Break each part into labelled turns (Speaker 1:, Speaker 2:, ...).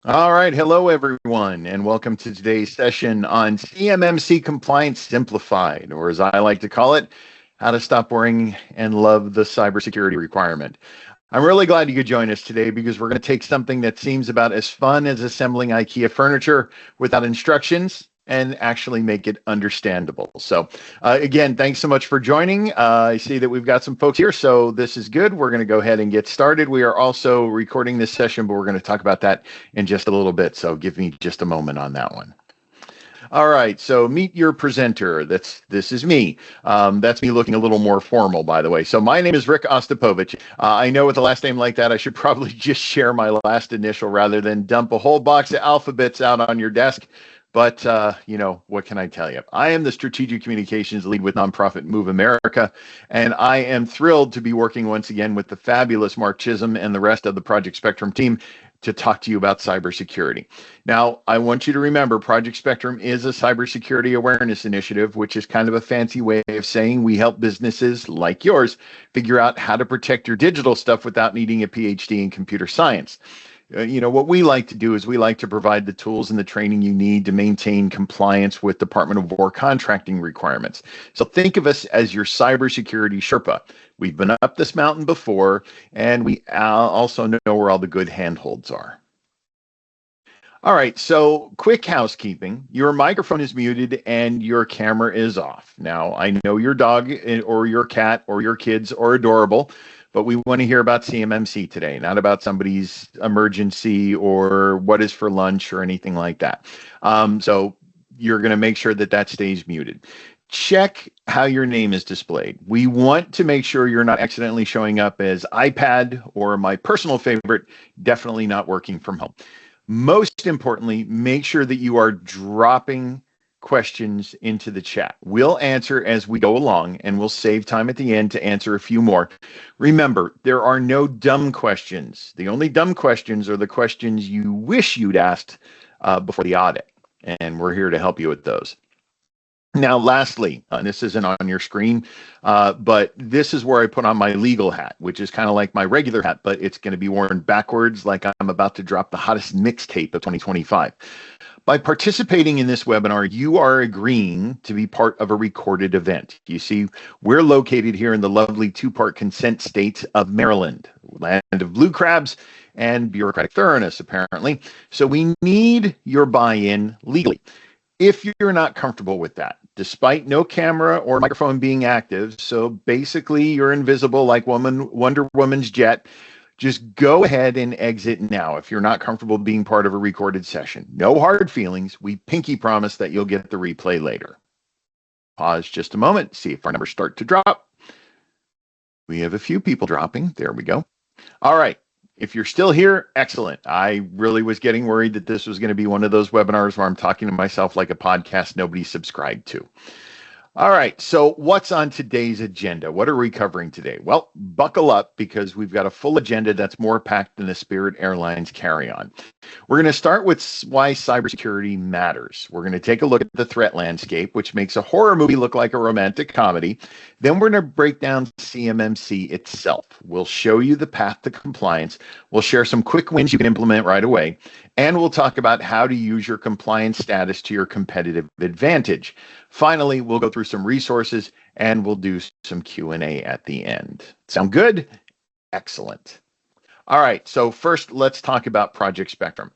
Speaker 1: All right. Hello, everyone, and welcome to today's session on CMMC Compliance Simplified, or as I like to call it, how to stop worrying and love the cybersecurity requirement. I'm really glad you could join us today because we're going to take something that seems about as fun as assembling IKEA furniture without instructions and actually make it understandable. So again, thanks so much for joining. I see that we've got some folks here, so this is good. We're going to go ahead and get started. We are also recording this session, but we're going to talk about that in just a little bit. So give me just a moment on that one. All right, so meet your presenter. This is me. That's me looking a little more formal, by the way. So my name is Rick Ostapovich. I know with a last name like that, I should probably just share my last initial rather than dump a whole box of alphabets out on your desk. But, what can I tell you? I am the strategic communications lead with nonprofit Move America, and I am thrilled to be working once again with the fabulous Mark Chisholm and the rest of the Project Spectrum team to talk to you about cybersecurity. Now, I want you to remember Project Spectrum is a cybersecurity awareness initiative, which is kind of a fancy way of saying we help businesses like yours figure out how to protect your digital stuff without needing a PhD in computer science. What we like to do is we like to provide the tools and the training you need to maintain compliance with Department of War contracting requirements. So think of us as your cybersecurity Sherpa. We've been up this mountain before, and we also know where all the good handholds are. All right, so quick housekeeping. Your microphone is muted and your camera is off. Now, I know your dog or your cat or your kids are adorable, but we want to hear about CMMC today, not about somebody's emergency or what is for lunch or anything like that. So you're going to make sure that that stays muted. Check how your name is displayed. We want to make sure you're not accidentally showing up as iPad or my personal favorite, definitely not working from home. Most importantly, make sure that you are dropping questions into the chat. We'll answer as we go along, and we'll save time at the end to answer a few more. Remember, there are no dumb questions. The only dumb questions are the questions you wish you'd asked before the audit, and we're here to help you with those. Now, lastly, this isn't on your screen, but this is where I put on my legal hat, which is kind of like my regular hat, but it's going to be worn backwards like I'm about to drop the hottest mixtape of 2025. By participating in this webinar, you are agreeing to be part of a recorded event. You see, we're located here in the lovely two-part consent state of Maryland, land of blue crabs and bureaucratic thoroughness, apparently. So we need your buy-in legally. If you're not comfortable with that, despite no camera or microphone being active, so basically you're invisible like Wonder Woman's jet, just go ahead and exit now if you're not comfortable being part of a recorded session. No hard feelings. We pinky promise that you'll get the replay later. Pause just a moment, see if our numbers start to drop. We have a few people dropping. There we go. All right. If you're still here, excellent. I really was getting worried that this was going to be one of those webinars where I'm talking to myself like a podcast nobody subscribed to. All right, so what's on today's agenda? What are we covering today? Well, buckle up because we've got a full agenda that's more packed than the Spirit Airlines carry-on. We're going to start with why cybersecurity matters. We're going to take a look at the threat landscape, which makes a horror movie look like a romantic comedy. Then we're going to break down CMMC itself. We'll show you the path to compliance. We'll share some quick wins you can implement right away. And we'll talk about how to use your compliance status to your competitive advantage. Finally, we'll go through some resources and we'll do some Q&A at the end. Sound good? Excellent. All right, so first let's talk about Project Spectrum.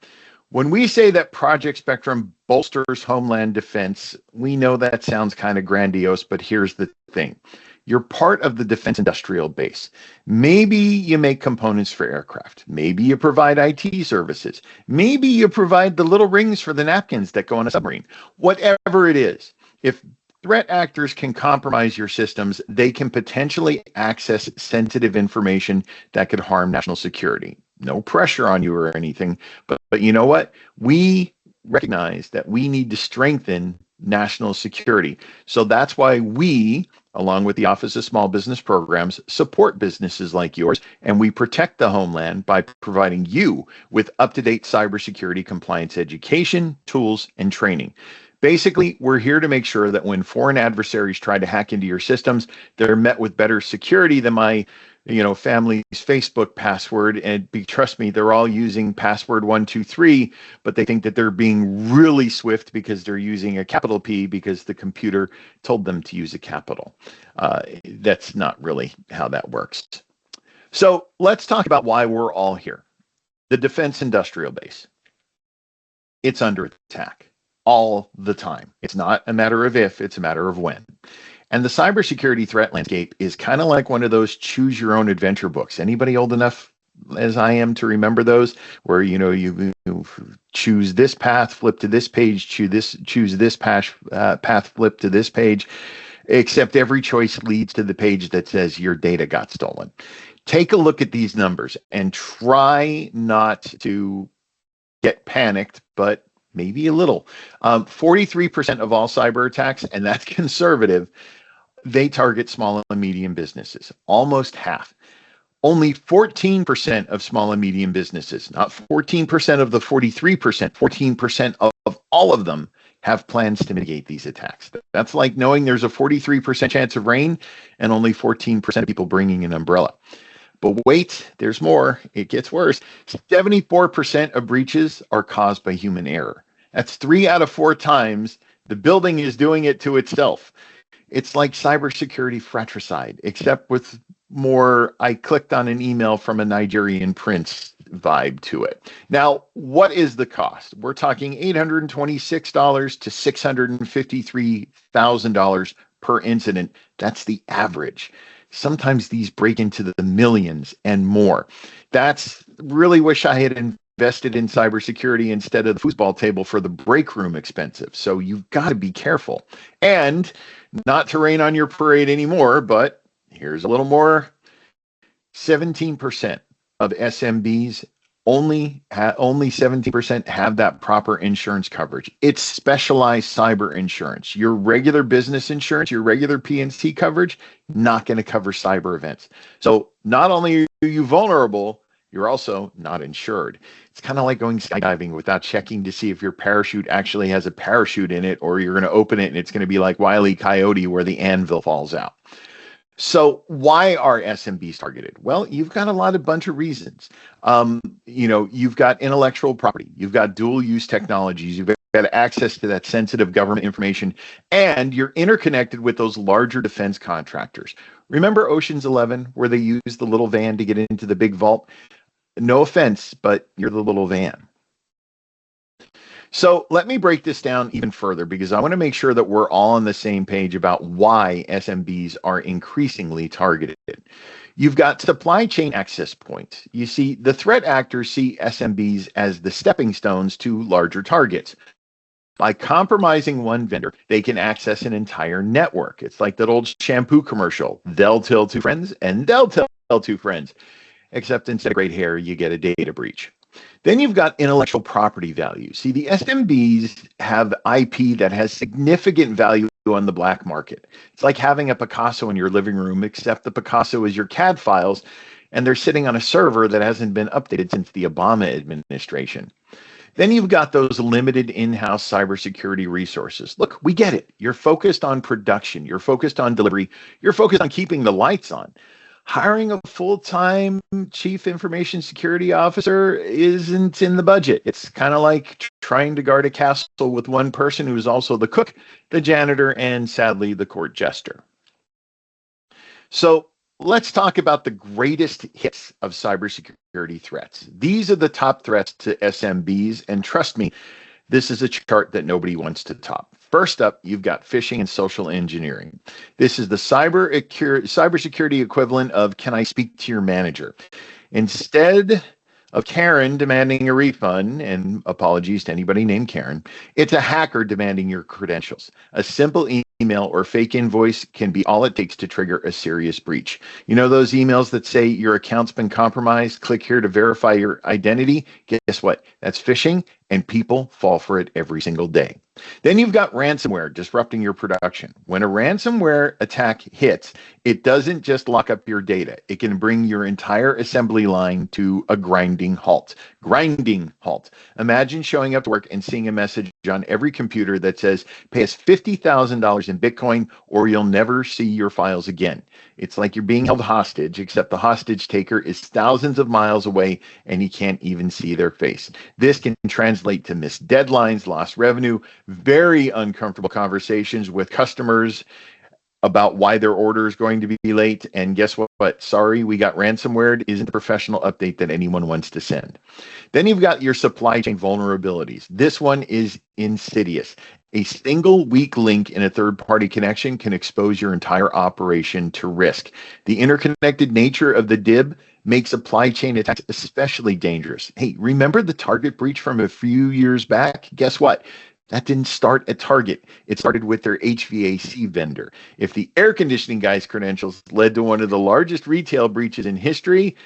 Speaker 1: When we say that Project Spectrum bolsters homeland defense, we know that sounds kind of grandiose, but here's the thing. You're part of the defense industrial base. Maybe you make components for aircraft. Maybe you provide IT services. Maybe you provide the little rings for the napkins that go on a submarine. Whatever it is, if threat actors can compromise your systems, they can potentially access sensitive information that could harm national security. No pressure on you or anything, but you know what? We recognize that we need to strengthen national security. So that's why we, along with the Office of Small Business Programs, support businesses like yours, and we protect the homeland by providing you with up-to-date cybersecurity compliance education, tools, and training. Basically, we're here to make sure that when foreign adversaries try to hack into your systems, they're met with better security than my family's Facebook password. And trust me, they're all using password 123, but they think that they're being really swift because they're using a capital P because the computer told them to use a capital. That's not really how that works. So let's talk about why we're all here. The defense industrial base. It's under attack all the time. It's not a matter of if, it's a matter of when. And the cybersecurity threat landscape is kind of like one of those choose your own adventure books. Anybody old enough as I am to remember those, where you choose this path, flip to this page, choose this path, flip to this page, except every choice leads to the page that says your data got stolen. Take a look at these numbers and try not to get panicked, but maybe a little. 43% of all cyber attacks, and that's conservative, they target small and medium businesses, almost half. Only 14% of small and medium businesses, not 14% of the 43%, 14% of all of them have plans to mitigate these attacks. That's like knowing there's a 43% chance of rain and only 14% of people bringing an umbrella. But wait, there's more. It gets worse. 74% of breaches are caused by human error. That's 3 out of 4 times the building is doing it to itself. It's like cybersecurity fratricide, except with more I clicked on an email from a Nigerian prince vibe to it. Now, what is the cost? We're talking $826 to $653,000 per incident. That's the average. Sometimes these break into the millions and more. That's really wish I had invested in cybersecurity instead of the foosball table for the break room expensive. So you've got to be careful. And not to rain on your parade anymore, but here's a little more. 17% of SMBs, only 17% have that proper insurance coverage. It's specialized cyber insurance. Your regular business insurance, your regular P&C coverage, not going to cover cyber events. So not only are you vulnerable, you're also not insured. It's kind of like going skydiving without checking to see if your parachute actually has a parachute in it, or you're going to open it and it's going to be like Wile E. Coyote where the anvil falls out. So why are SMBs targeted? Well, you've got a bunch of reasons. You've got intellectual property, you've got dual use technologies, you've got access to that sensitive government information, and you're interconnected with those larger defense contractors. Remember Ocean's 11, where they use the little van to get into the big vault? No offense, but you're the little van. So let me break this down even further, because I want to make sure that we're all on the same page about why SMBs are increasingly targeted. You've got supply chain access points. You see, the threat actors see SMBs as the stepping stones to larger targets. By compromising one vendor, they can access an entire network. It's like that old shampoo commercial. They'll tell 2 friends and they'll tell 2 friends. Except instead of great hair, you get a data breach. Then you've got intellectual property value. See, the SMBs have IP that has significant value on the black market. It's like having a Picasso in your living room, except the Picasso is your CAD files, and they're sitting on a server that hasn't been updated since the Obama administration. Then you've got those limited in-house cybersecurity resources. Look, we get it. You're focused on production. You're focused on delivery. You're focused on keeping the lights on. Hiring a full-time chief information security officer isn't in the budget. It's kind of like trying to guard a castle with one person who's also the cook, the janitor, and sadly, the court jester. So let's talk about the greatest hits of cybersecurity threats. These are the top threats to SMBs, and trust me, this is a chart that nobody wants to top. First up, you've got phishing and social engineering. This is the cybersecurity equivalent of can I speak to your manager? Instead of Karen demanding a refund, and apologies to anybody named Karen, it's a hacker demanding your credentials. A simple email or fake invoice can be all it takes to trigger a serious breach. You know those emails that say your account's been compromised, click here to verify your identity? Guess what? That's phishing, and people fall for it every single day. Then you've got ransomware disrupting your production. When a ransomware attack hits, it doesn't just lock up your data. It can bring your entire assembly line to a grinding halt. Grinding halt. Imagine showing up to work and seeing a message on every computer that says, pay us $50,000 in Bitcoin or you'll never see your files again. It's like you're being held hostage, except the hostage taker is thousands of miles away and you can't even see their face. This can translate to missed deadlines, lost revenue, very uncomfortable conversations with customers about why their order is going to be late. And guess what? Sorry, we got ransomware isn't the professional update that anyone wants to send. Then you've got your supply chain vulnerabilities. This one is insidious. A single weak link in a third-party connection can expose your entire operation to risk. The interconnected nature of the DIB makes supply chain attacks especially dangerous. Hey, remember the Target breach from a few years back? Guess what? That didn't start at Target. It started with their HVAC vendor. If the air conditioning guy's credentials led to one of the largest retail breaches in history,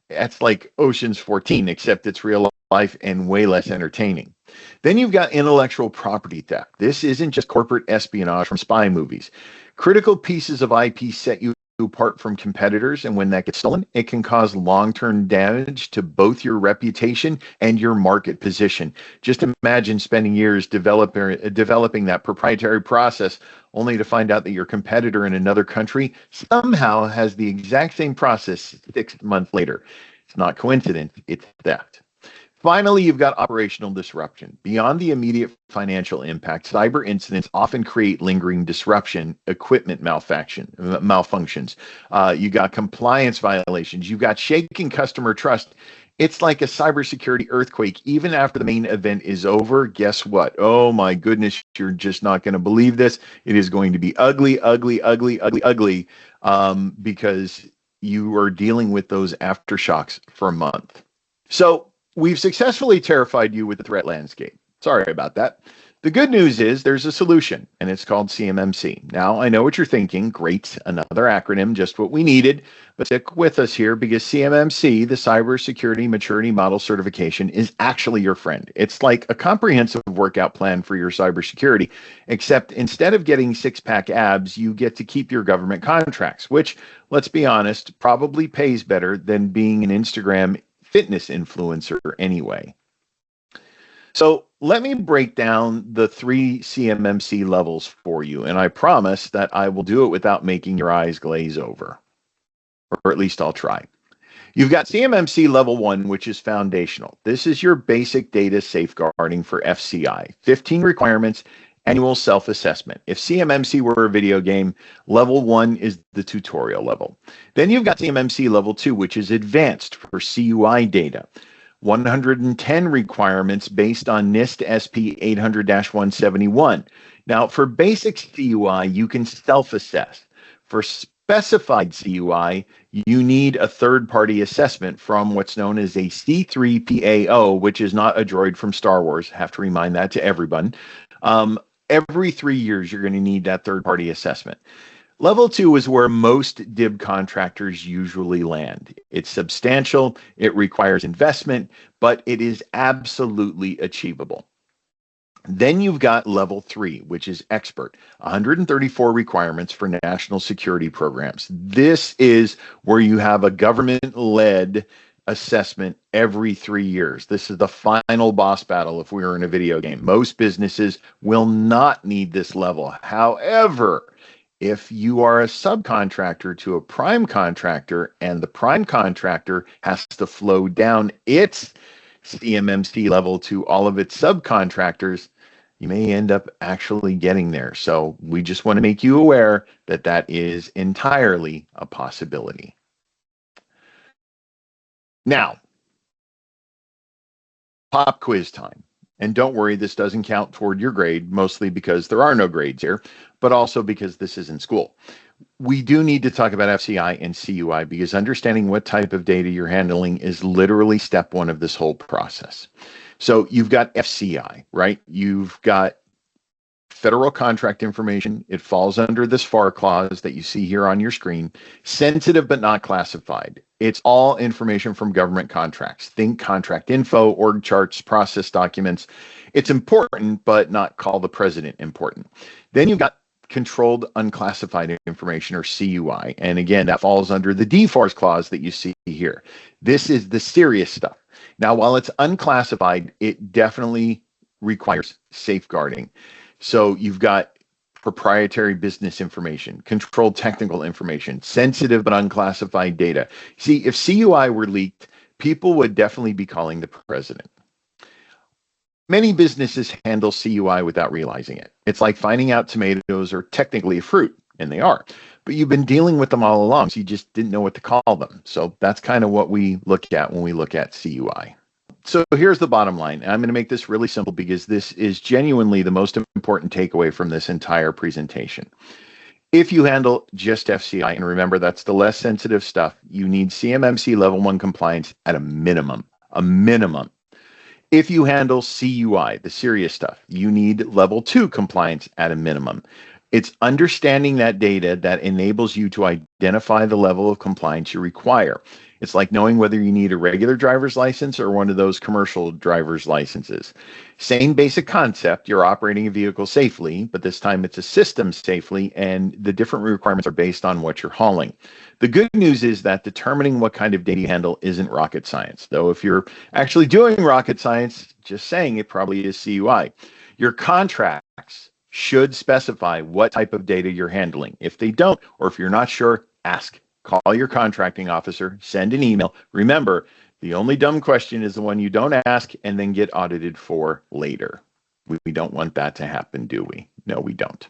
Speaker 1: that's like Ocean's 14, except it's real life and way less entertaining. Then you've got intellectual property theft. This isn't just corporate espionage from spy movies. Critical pieces of IP set you apart from competitors, and when that gets stolen, it can cause long-term damage to both your reputation and your market position. Just imagine spending years developing that proprietary process only to find out that your competitor in another country somehow has the exact same process 6 months later. It's not coincidence, it's theft. Finally, you've got operational disruption. Beyond the immediate financial impact, cyber incidents often create lingering disruption, equipment malfunctions. You got compliance violations. You've got shaking customer trust. It's like a cybersecurity earthquake. Even after the main event is over, guess what? Oh my goodness, you're just not going to believe this. It is going to be ugly, ugly, ugly, ugly, ugly, because you are dealing with those aftershocks for a month. So, we've successfully terrified you with the threat landscape. Sorry about that. The good news is there's a solution, and it's called CMMC. Now, I know what you're thinking. Great, another acronym, just what we needed. But stick with us here because CMMC, the Cybersecurity Maturity Model Certification, is actually your friend. It's like a comprehensive workout plan for your cybersecurity, except instead of getting six-pack abs, you get to keep your government contracts, which, let's be honest, probably pays better than being an Instagram fitness influencer anyway. So let me break down the 3 CMMC levels for you, and I promise that I will do it without making your eyes glaze over, or at least I'll try. You've got CMMC Level 1, which is foundational. This is your basic data safeguarding for FCI. 15 requirements, annual self-assessment. If CMMC were a video game, Level 1 is the tutorial level. Then you've got CMMC Level 2, which is advanced for CUI data. 110 requirements based on NIST SP 800-171. Now, for basic CUI, you can self-assess. For specified CUI, you need a third-party assessment from what's known as a C3PAO, which is not a droid from Star Wars. I have to remind that to everyone. Every 3 years, you're going to need that third-party assessment. Level 2 is where most DIB contractors usually land. It's substantial, it requires investment, but it is absolutely achievable. Then you've got Level 3, which is expert, 134 requirements for national security programs. This is where you have a government-led assessment every 3 years. This is the final boss battle if we were in a video game. Most businesses will not need this level. However, if you are a subcontractor to a prime contractor and the prime contractor has to flow down its CMMC level to all of its subcontractors, you may end up actually getting there. So we just want to make you aware that that is entirely a possibility. Now, pop quiz time. And don't worry, this doesn't count toward your grade, mostly because there are no grades here, but also because this isn't school. We do need to talk about FCI and CUI because understanding what type of data you're handling is literally step 1 of this whole process. So you've got FCI, right? You've got federal contract information. It falls under this FAR clause that you see here on your screen. Sensitive but not classified. It's all information from government contracts. Think contract info, org charts, process documents. It's important, but not call the president important. Then you've got controlled unclassified information, or CUI. And again, that falls under the DFARS clause that you see here. This is the serious stuff. Now, while it's unclassified, it definitely requires safeguarding. So you've got proprietary business information, controlled technical information, sensitive but unclassified data. See, if CUI were leaked, people would definitely be calling the president. Many businesses handle CUI without realizing it. It's like finding out tomatoes are technically a fruit, and they are. But you've been dealing with them all along, so you just didn't know what to call them. So that's kind of what we look at when we look at CUI. So here's the bottom line. I'm going to make this really simple because this is genuinely the most important takeaway from this entire presentation. If you handle just FCI, and remember that's the less sensitive stuff, you need CMMC Level 1 compliance at a minimum. If you handle CUI, the serious stuff, you need Level 2 compliance at a minimum. It's understanding that data that enables you to identify the level of compliance you require. It's like knowing whether you need a regular driver's license or one of those commercial driver's licenses. Same basic concept, you're operating a vehicle safely, but this time it's a system safely, and the different requirements are based on what you're hauling. The good news is that determining what kind of data you handle isn't rocket science, though if you're actually doing rocket science, just saying it probably is CUI. Your contracts should specify what type of data you're handling. If they don't, or if you're not sure, ask. Call your contracting officer, send an email. Remember, the only dumb question is the one you don't ask and then get audited for later. We don't want that to happen, do we? No, we don't.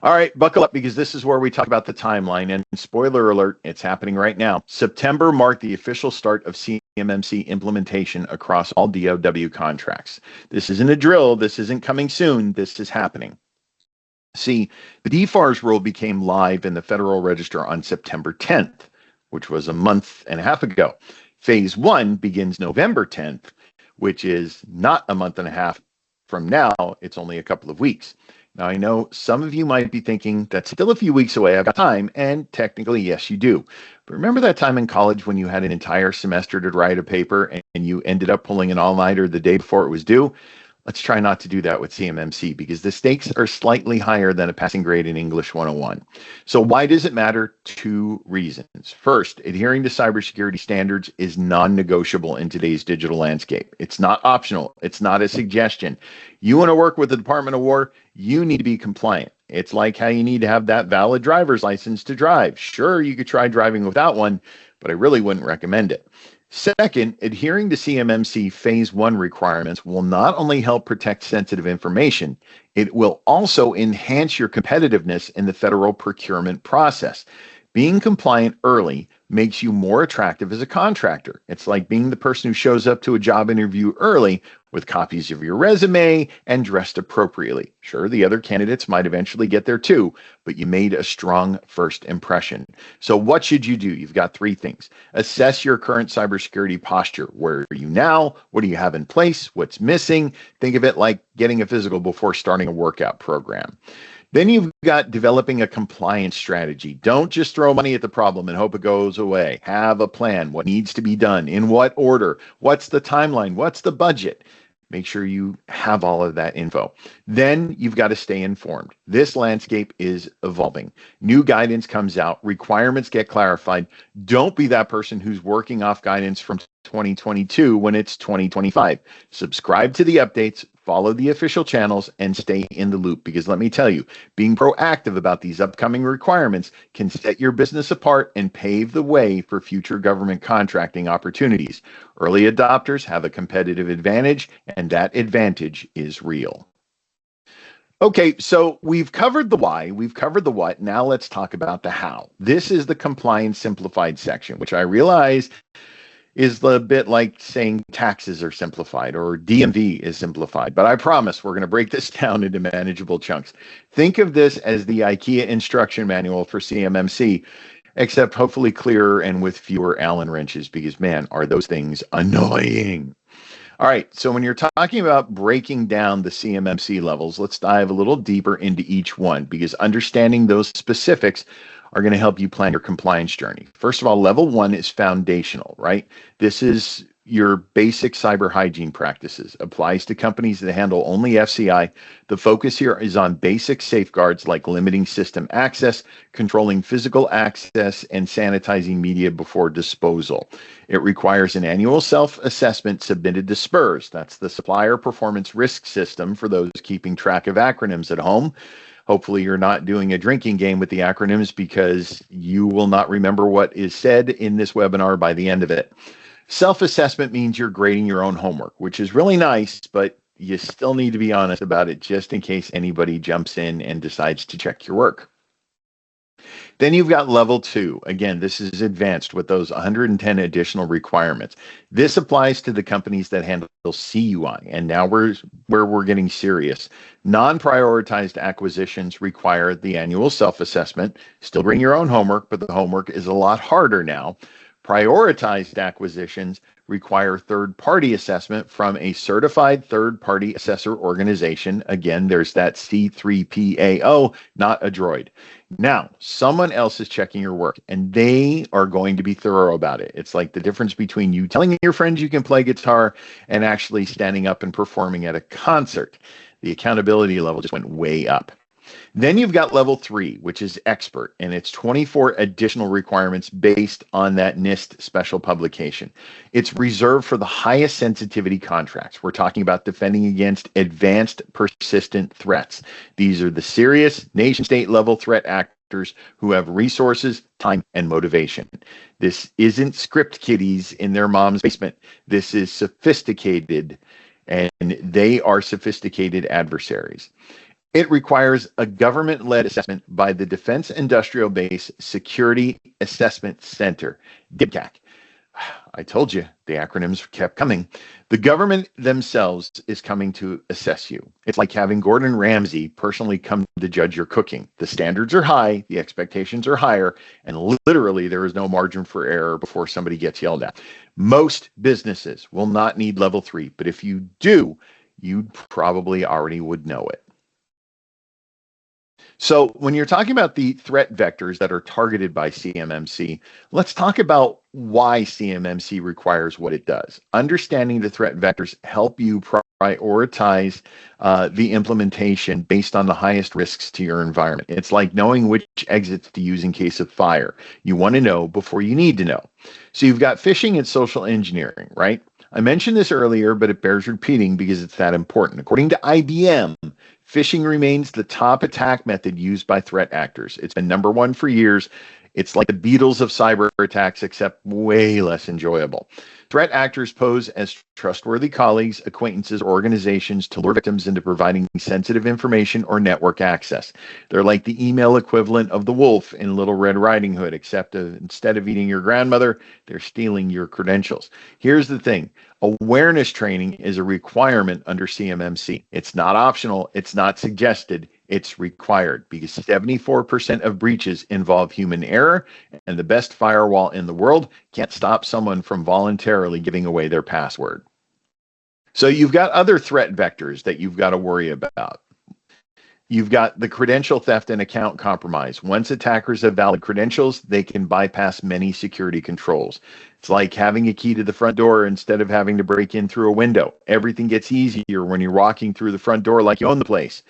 Speaker 1: All right, buckle up because this is where we talk about the timeline. And spoiler alert, it's happening right now. September marked the official start of CMMC implementation across all DOW contracts. This isn't a drill. This isn't coming soon. This is happening. See, the DFARS rule became live in the Federal Register on September 10th, which was a month and a half ago. Phase 1 begins November 10th, which is not a month and a half from now. It's only a couple of weeks. Now, I know some of you might be thinking that's still a few weeks away. I've got time. And technically, yes, you do. But remember that time in college when you had an entire semester to write a paper and you ended up pulling an all-nighter the day before it was due? Let's try not to do that with CMMC because the stakes are slightly higher than a passing grade in English 101. So why does it matter? 2 reasons. First, adhering to cybersecurity standards is non-negotiable in today's digital landscape. It's not optional. It's not a suggestion. You want to work with the Department of War, you need to be compliant. It's like how you need to have that valid driver's license to drive. Sure, you could try driving without one, but I really wouldn't recommend it. Second, adhering to CMMC Phase 1 requirements will not only help protect sensitive information, it will also enhance your competitiveness in the federal procurement process. Being compliant early makes you more attractive as a contractor. It's like being the person who shows up to a job interview early with copies of your resume and dressed appropriately. Sure, the other candidates might eventually get there too, but you made a strong first impression. So what should you do? You've got 3 things. Assess your current cybersecurity posture. Where are you now? What do you have in place? What's missing? Think of it like getting a physical before starting a workout program. Then you've got developing a compliance strategy. Don't just throw money at the problem and hope it goes away. Have a plan. What needs to be done? In what order? What's the timeline? What's the budget? Make sure you have all of that info. Then you've got to stay informed. This landscape is evolving. New guidance comes out. Requirements get clarified. Don't be that person who's working off guidance from 2022 when it's 2025. Subscribe to the updates, follow the official channels, and stay in the loop. Because let me tell you, being proactive about these upcoming requirements can set your business apart and pave the way for future government contracting opportunities. Early adopters have a competitive advantage, and that advantage is real. Okay, so we've covered the why, we've covered the what. Now let's talk about the how. This is the Compliance Simplified section, which I realize is a bit like saying taxes are simplified or DMV is simplified, but I promise we're going to break this down into manageable chunks. Think of this as the IKEA instruction manual for CMMC, except hopefully clearer and with fewer Allen wrenches, because man, are those things annoying. All right, so when you're talking about breaking down the CMMC levels, let's dive a little deeper into each one, because understanding those specifics are going to help you plan your compliance journey. First of all, level 1 is foundational, right? This is your basic cyber hygiene practices. Applies to companies that handle only FCI. The focus here is on basic safeguards like limiting system access, controlling physical access, and sanitizing media before disposal. It requires an annual self-assessment submitted to SPRS. That's the Supplier Performance Risk System for those keeping track of acronyms at home. Hopefully you're not doing a drinking game with the acronyms, because you will not remember what is said in this webinar by the end of it. Self-assessment means you're grading your own homework, which is really nice, but you still need to be honest about it just in case anybody jumps in and decides to check your work. Then you've got level 2. Again, this is advanced with those 110 additional requirements. This applies to the companies that handle CUI. And now where we're getting serious. Non-prioritized acquisitions require the annual self-assessment. Still bring your own homework, but the homework is a lot harder now. Prioritized acquisitions require third-party assessment from a certified third-party assessor organization. Again, there's that C3PAO, not a droid. Now, someone else is checking your work, and they are going to be thorough about it. It's like the difference between you telling your friends you can play guitar and actually standing up and performing at a concert. The accountability level just went way up. Then you've got level 3, which is expert, and it's 24 additional requirements based on that NIST special publication. It's reserved for the highest sensitivity contracts. We're talking about defending against advanced persistent threats. These are the serious nation-state level threat actors who have resources, time, and motivation. This isn't script kiddies in their mom's basement. This is sophisticated, and they are sophisticated adversaries. It requires a government-led assessment by the Defense Industrial Base Security Assessment Center, DIBCAC. I told you, the acronyms kept coming. The government themselves is coming to assess you. It's like having Gordon Ramsay personally come to judge your cooking. The standards are high, the expectations are higher, and literally there is no margin for error before somebody gets yelled at. Most businesses will not need level 3, but if you do, you probably already would know it. So when you're talking about the threat vectors that are targeted by CMMC, let's talk about why CMMC requires what it does. Understanding the threat vectors help you prioritize the implementation based on the highest risks to your environment. It's like knowing which exits to use in case of fire. You want to know before you need to know. So you've got phishing and social engineering, right? I mentioned this earlier, but it bears repeating because it's that important. According to IBM, phishing remains the top attack method used by threat actors. It's been #1 for years. It's like the Beatles of cyber attacks, except way less enjoyable. Threat actors pose as trustworthy colleagues, acquaintances, or organizations to lure victims into providing sensitive information or network access. They're like the email equivalent of the wolf in Little Red Riding Hood, except instead of eating your grandmother, they're stealing your credentials. Here's the thing. Awareness training is a requirement under CMMC. It's not optional. It's not suggested. It's required because 74% of breaches involve human error, and the best firewall in the world can't stop someone from voluntarily giving away their password. So you've got other threat vectors that you've got to worry about. You've got the credential theft and account compromise. Once attackers have valid credentials, they can bypass many security controls. It's like having a key to the front door instead of having to break in through a window. Everything gets easier when you're walking through the front door like you own the place.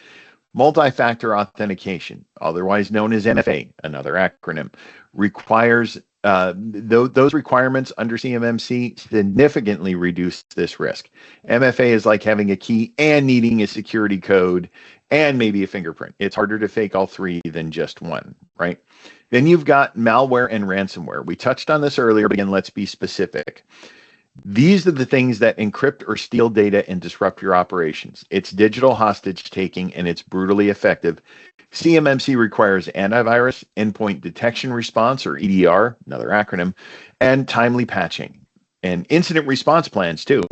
Speaker 1: Multi-factor authentication, otherwise known as MFA, another acronym, requires those requirements under CMMC significantly reduce this risk. MFA is like having a key and needing a security code and maybe a fingerprint. It's harder to fake all three than just one, right? Then you've got malware and ransomware. We touched on this earlier, but again, let's be specific. These are the things that encrypt or steal data and disrupt your operations. It's digital hostage taking, and it's brutally effective. CMMC requires antivirus, endpoint detection response, or EDR, another acronym, and timely patching, and incident response plans too.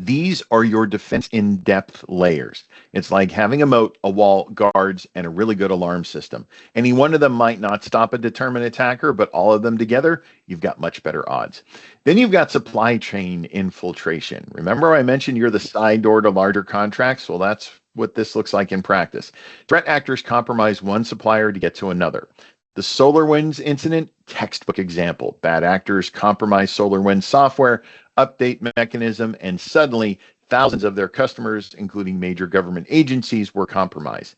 Speaker 1: These are your defense in-depth layers. It's like having a moat, a wall, guards, and a really good alarm system. Any one of them might not stop a determined attacker, but all of them together, you've got much better odds. Then you've got supply chain infiltration. Remember I mentioned you're the side door to larger contracts? Well, that's what this looks like in practice. Threat actors compromise one supplier to get to another. The SolarWinds incident, textbook example. Bad actors compromise SolarWinds software. update mechanism, and suddenly thousands of their customers, including major government agencies, were compromised.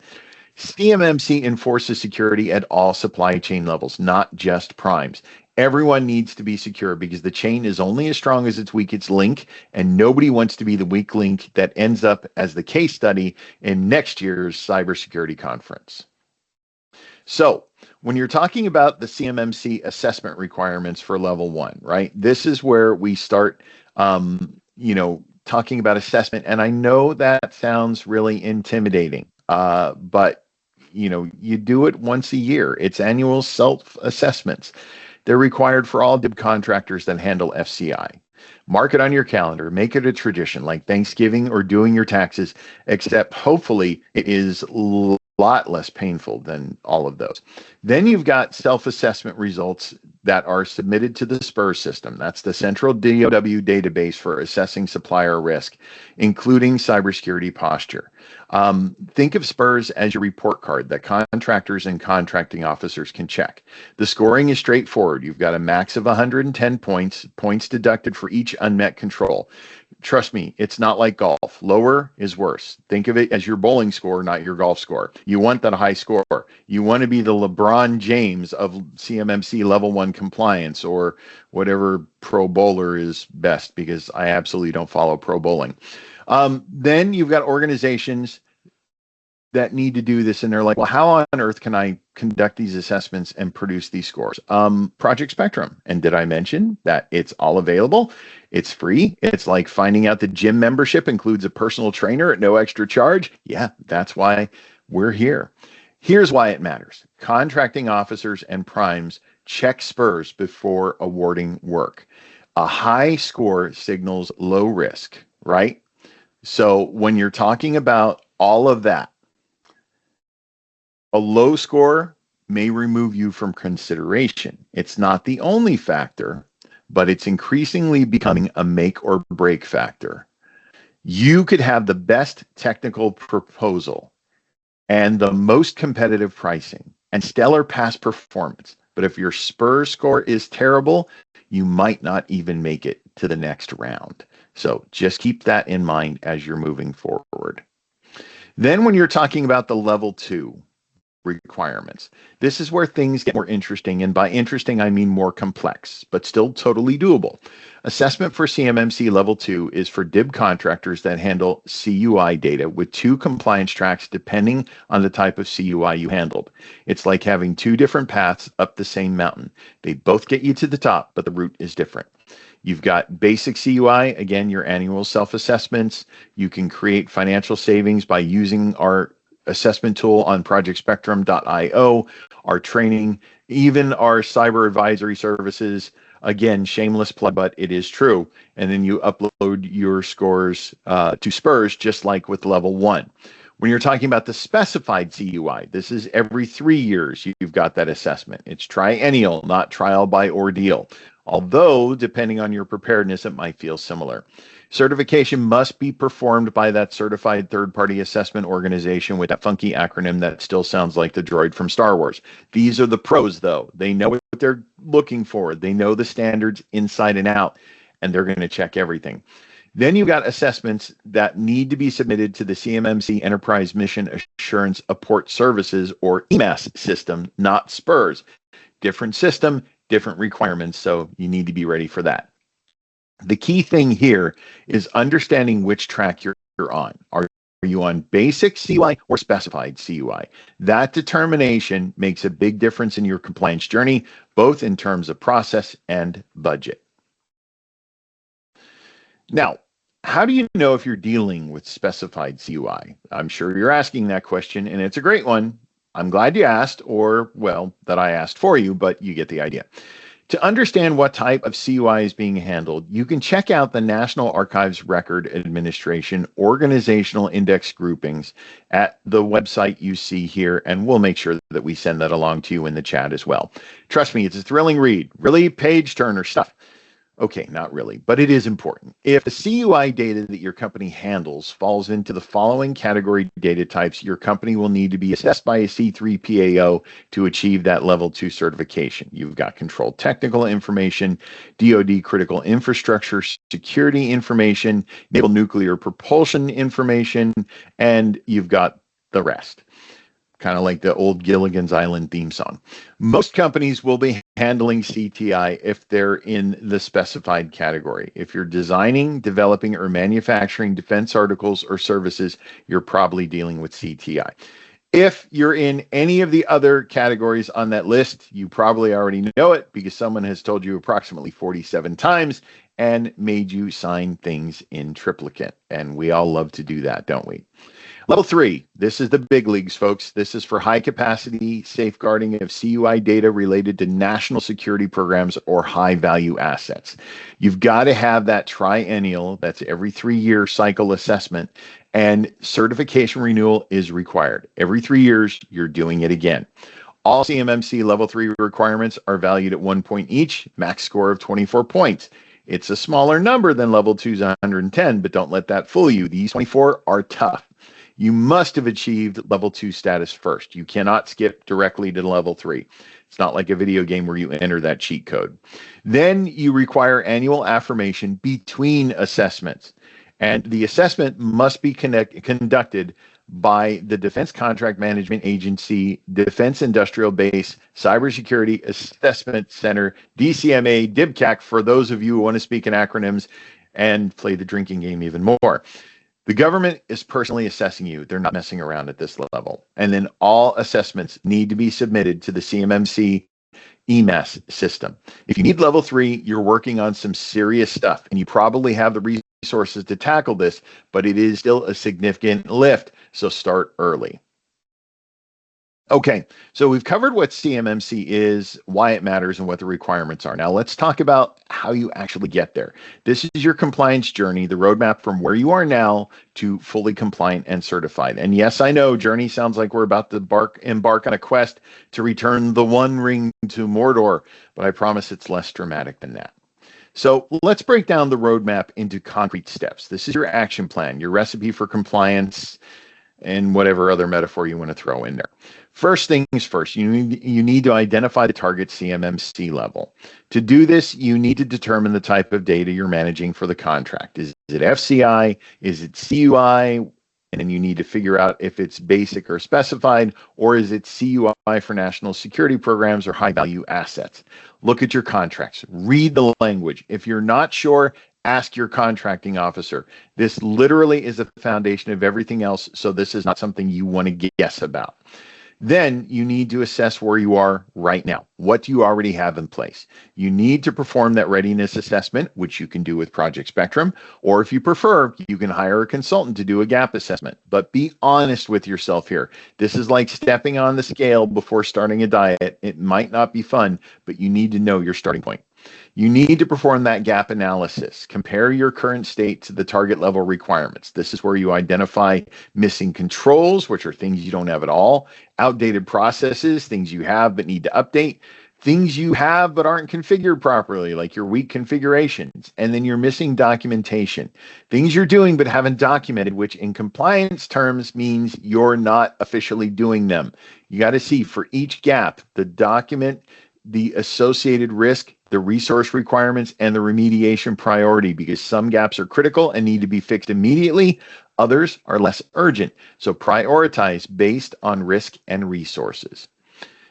Speaker 1: CMMC enforces security at all supply chain levels, not just primes. Everyone needs to be secure because the chain is only as strong as its weakest link, and nobody wants to be the weak link that ends up as the case study in next year's cybersecurity conference. So, when you're talking about the CMMC assessment requirements for level 1, right? This is where we start, talking about assessment. And I know that sounds really intimidating, but you do it once a year. It's annual self-assessments. They're required for all DIB contractors that handle FCI. Mark it on your calendar. Make it a tradition like Thanksgiving or doing your taxes, except hopefully it is a lot less painful than all of those. Then you've got self-assessment results that are submitted to the SPRS system. That's the central DOW database for assessing supplier risk, including cybersecurity posture. Think of SPRS as your report card that contractors and contracting officers can check. The scoring is straightforward. You've got a max of 110 points deducted for each unmet control. Trust me, it's not like golf. Lower is worse. Think of it as your bowling score, not your golf score. You want that high score. You want to be the LeBron James of CMMC Level 1 compliance, or whatever pro bowler is best, because I absolutely don't follow pro bowling. Then you've got organizations that need to do this, and they're like, well, how on earth can I conduct these assessments and produce these scores? Project Spectrum. And did I mention that it's all available? It's free. It's like finding out the gym membership includes a personal trainer at no extra charge. Yeah, that's why we're here. Here's why it matters. Contracting officers and primes check SPRS before awarding work. A high score signals low risk, right? So when you're talking about all of that, a low score may remove you from consideration. It's not the only factor, but it's increasingly becoming a make or break factor. You could have the best technical proposal and the most competitive pricing and stellar past performance, but if your SPRS score is terrible, you might not even make it to the next round. So just keep that in mind as you're moving forward. Then when you're talking about the level 2 requirements, this is where things get more interesting, and by interesting I mean more complex, but still totally doable. Assessment for CMMC Level 2 is for DIB contractors that handle CUI data with 2 compliance tracks depending on the type of CUI you handled. It's like having 2 different paths up the same mountain. They both get you to the top, but the route is different. You've got basic CUI, again, your annual self-assessments. You can create financial savings by using our assessment tool on projectspectrum.io, our training, even our cyber advisory services. Again, shameless plug, but it is true. And then you upload your scores to SPRS, just like with level 1. When you're talking about the specified CUI, this is every 3 years you've got that assessment. It's triennial, not trial by ordeal. Although, depending on your preparedness, it might feel similar. Certification must be performed by that certified third-party assessment organization with that funky acronym that still sounds like the droid from Star Wars. These are the pros, though. They know what they're looking for. They know the standards inside and out, and they're going to check everything. Then you've got assessments that need to be submitted to the CMMC Enterprise Mission Assurance Apport Services, or EMAS system, not SPRS. Different system, different requirements, so you need to be ready for that. The key thing here is understanding which track you're on. Are you on basic CUI or specified CUI? That determination makes a big difference in your compliance journey, both in terms of process and budget. Now, how do you know if you're dealing with specified CUI? I'm sure you're asking that question, and it's a great one. I'm glad you asked, or, well, that I asked for you, but you get the idea. To understand what type of CUI is being handled, you can check out the National Archives Record Administration organizational index groupings at the website you see here, and we'll make sure that we send that along to you in the chat as well. Trust me, it's a thrilling read, really page-turner stuff. Okay, not really, but it is important. If the CUI data that your company handles falls into the following category data types, your company will need to be assessed by a C3 PAO to achieve that level 2 certification. You've got controlled technical information, DoD critical infrastructure security information, naval nuclear propulsion information, and you've got the rest. Kind of like the old Gilligan's Island theme song. Most companies will be handling CTI if they're in the specified category. If you're designing, developing, or manufacturing defense articles or services, you're probably dealing with CTI. If you're in any of the other categories on that list, you probably already know it because someone has told you approximately 47 times and made you sign things in triplicate. And we all love to do that, don't we? Level 3, this is the big leagues, folks. This is for high capacity safeguarding of CUI data related to national security programs or high value assets. You've got to have that triennial, that's every 3-year cycle assessment, and certification renewal is required. Every 3 years, you're doing it again. All CMMC Level 3 requirements are valued at 1 point each, max score of 24 points. It's a smaller number than Level 2's 110, but don't let that fool you. These 24 are tough. You must have achieved level 2 status first. You cannot skip directly to level 3. It's not like a video game where you enter that cheat code. Then you require annual affirmation between assessments. And the assessment must be conducted by the Defense Contract Management Agency, Defense Industrial Base, Cybersecurity Assessment Center, DCMA, DIBCAC, for those of you who want to speak in acronyms and play the drinking game even more. The government is personally assessing you. They're not messing around at this level. And then all assessments need to be submitted to the CMMC EMAS system. If you need level 3, you're working on some serious stuff, and you probably have the resources to tackle this, but it is still a significant lift, so start early. Okay, so we've covered what CMMC is, why it matters, and what the requirements are. Now let's talk about how you actually get there. This is your compliance journey, the roadmap from where you are now to fully compliant and certified. And yes, I know journey sounds like we're about to embark on a quest to return the One Ring to Mordor, but I promise it's less dramatic than that. So let's break down the roadmap into concrete steps. This is your action plan, your recipe for compliance, and whatever other metaphor you want to throw in there. First things first, you need to identify the target CMMC level. To do this, you need to determine the type of data you're managing for the contract. Is it FCI? Is it CUI? And then you need to figure out if it's basic or specified, or is it CUI for national security programs or high value assets? Look at your contracts, read the language. If you're not sure, ask your contracting officer. This literally is the foundation of everything else, so this is not something you want to guess about. Then you need to assess where you are right now. What do you already have in place? You need to perform that readiness assessment, which you can do with Project Spectrum, or if you prefer, you can hire a consultant to do a gap assessment. But be honest with yourself here. This is like stepping on the scale before starting a diet. It might not be fun, but you need to know your starting point. You need to perform that gap analysis. Compare your current state to the target level requirements. This is where you identify missing controls, which are things you don't have at all, outdated processes, things you have but need to update, things you have but aren't configured properly, like your weak configurations, and then you're missing documentation, things you're doing but haven't documented, which in compliance terms means you're not officially doing them. You got to see for each gap, the document, the associated risk, the resource requirements, and the remediation priority, because some gaps are critical and need to be fixed immediately. Others are less urgent. So prioritize based on risk and resources.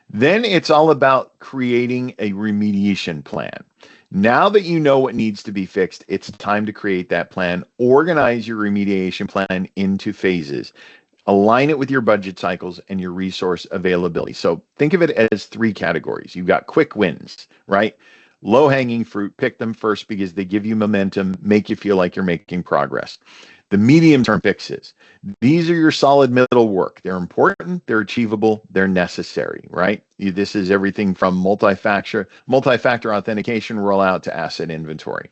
Speaker 1: Then it's all about creating a remediation plan. Now that you know what needs to be fixed, it's time to create that plan. Organize your remediation plan into phases. Align it with your budget cycles and your resource availability. So think of it as 3 categories. You've got quick wins, right? Low-hanging fruit, pick them first because they give you momentum, make you feel like you're making progress. The medium-term fixes. These are your solid middle work. They're important, they're achievable, they're necessary, right? This is everything from multi-factor authentication rollout to asset inventory.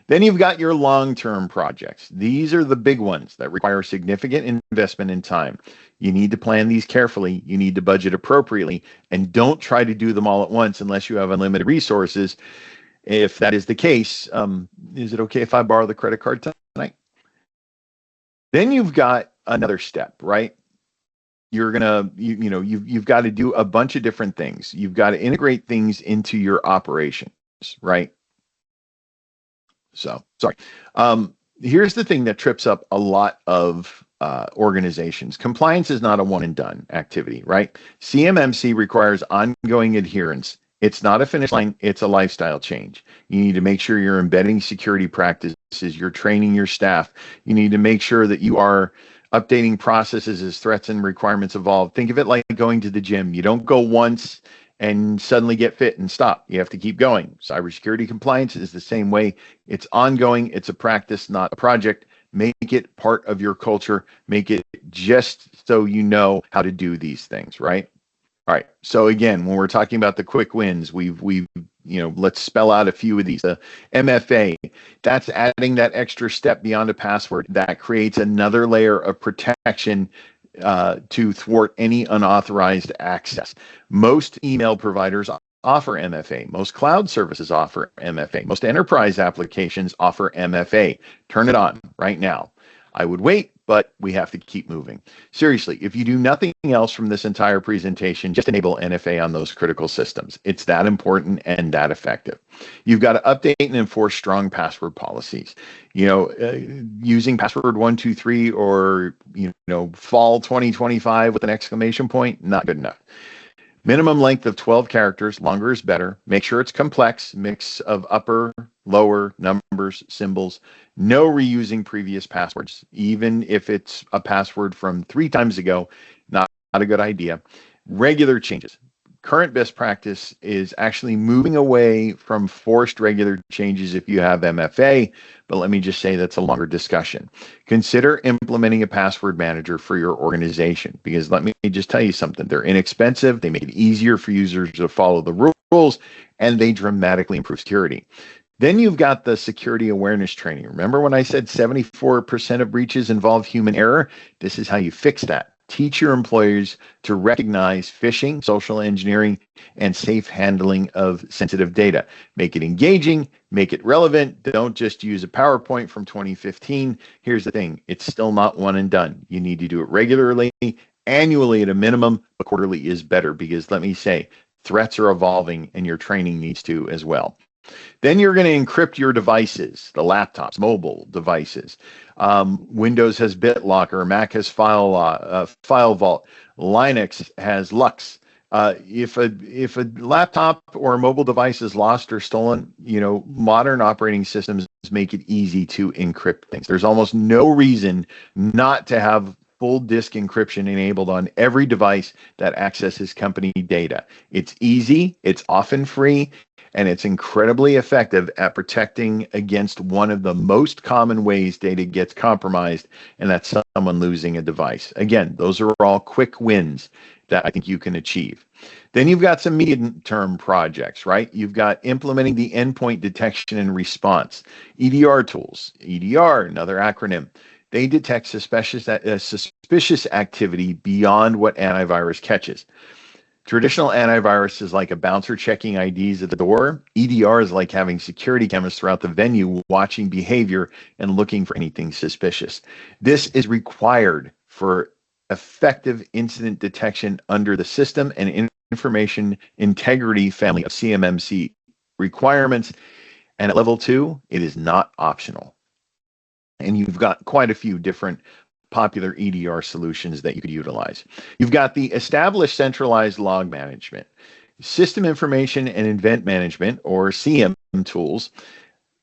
Speaker 1: Then you've got your long-term projects. These are the big ones that require significant investment in time. You need to plan these carefully. You need to budget appropriately, and don't try to do them all at once unless you have unlimited resources. If that is the case, is it okay if I borrow the credit card tonight? Then you've got another step, right? You're gonna, you've got to do a bunch of different things. You've got to integrate things into your operations, right? So, sorry. Here's the thing that trips up a lot of organizations. Compliance is not a one and done activity, right? CMMC requires ongoing adherence. It's not a finish line, it's a lifestyle change. You need to make sure you're embedding security practices, you're training your staff. You need to make sure that you are updating processes as threats and requirements evolve. Think of it like going to the gym. You don't go once and suddenly get fit and stop. You have to keep going. Cybersecurity compliance is the same way. It's ongoing. It's a practice, not a project. Make it part of your culture. Make it just so you know how to do these things, right? All right. So again, when we're talking about the quick wins, we've let's spell out a few of these. The MFA, that's adding that extra step beyond a password that creates another layer of protection to thwart any unauthorized access. Most email providers offer MFA. Most cloud services offer MFA. Most enterprise applications offer MFA. Turn it on right now. I would wait, but we have to keep moving. Seriously, if you do nothing else from this entire presentation, just enable NFA on those critical systems. It's that important and that effective. You've got to update and enforce strong password policies. Using password 123 or fall 2025 with an exclamation point, not good enough. Minimum length of 12 characters, longer is better. Make sure it's complex, mix of upper, lower, numbers, symbols. No reusing previous passwords, even if it's a password from 3 times ago, not a good idea. Regular changes. Current best practice is actually moving away from forced regular changes if you have MFA, but let me just say that's a longer discussion. Consider implementing a password manager for your organization, because let me just tell you something. They're inexpensive, they make it easier for users to follow the rules, and they dramatically improve security. Then you've got the security awareness training. Remember when I said 74% of breaches involve human error? This is how you fix that. Teach your employees to recognize phishing, social engineering, and safe handling of sensitive data. Make it engaging, make it relevant. Don't just use a PowerPoint from 2015. Here's the thing, it's still not one and done. You need to do it regularly, annually at a minimum, but quarterly is better, because let me say, threats are evolving and your training needs to as well. Then you're going to encrypt your devices, the laptops, mobile devices. Windows has BitLocker, Mac has File Vault, Linux has Lux. If a laptop or a mobile device is lost or stolen, modern operating systems make it easy to encrypt things. There's almost no reason not to have full disk encryption enabled on every device that accesses company data. It's easy, it's often free, and it's incredibly effective at protecting against one of the most common ways data gets compromised, and that's someone losing a device. Again, those are all quick wins that I think you can achieve. Then you've got some medium-term projects, right? You've got implementing the endpoint detection and response. EDR tools. EDR, another acronym. They detect suspicious activity beyond what antivirus catches. Traditional antivirus is like a bouncer checking IDs at the door. EDR is like having security cameras throughout the venue watching behavior and looking for anything suspicious. This is required for effective incident detection under the System and Information Integrity family of CMMC requirements. And at level 2, it is not optional. And you've got quite a few different popular EDR solutions that you could utilize. You've got the established centralized log management, system information and event management, or CM tools,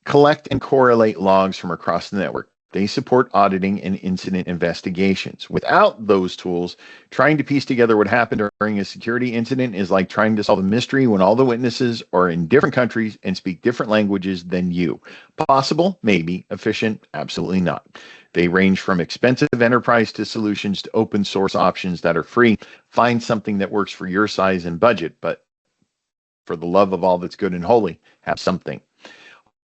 Speaker 1: collect and correlate logs from across the network. They support auditing and incident investigations. Without those tools, trying to piece together what happened during a security incident is like trying to solve a mystery when all the witnesses are in different countries and speak different languages than you. Possible? Maybe. Efficient? Absolutely not. They range from expensive enterprise to solutions to open source options that are free. Find something that works for your size and budget, but for the love of all that's good and holy, have something.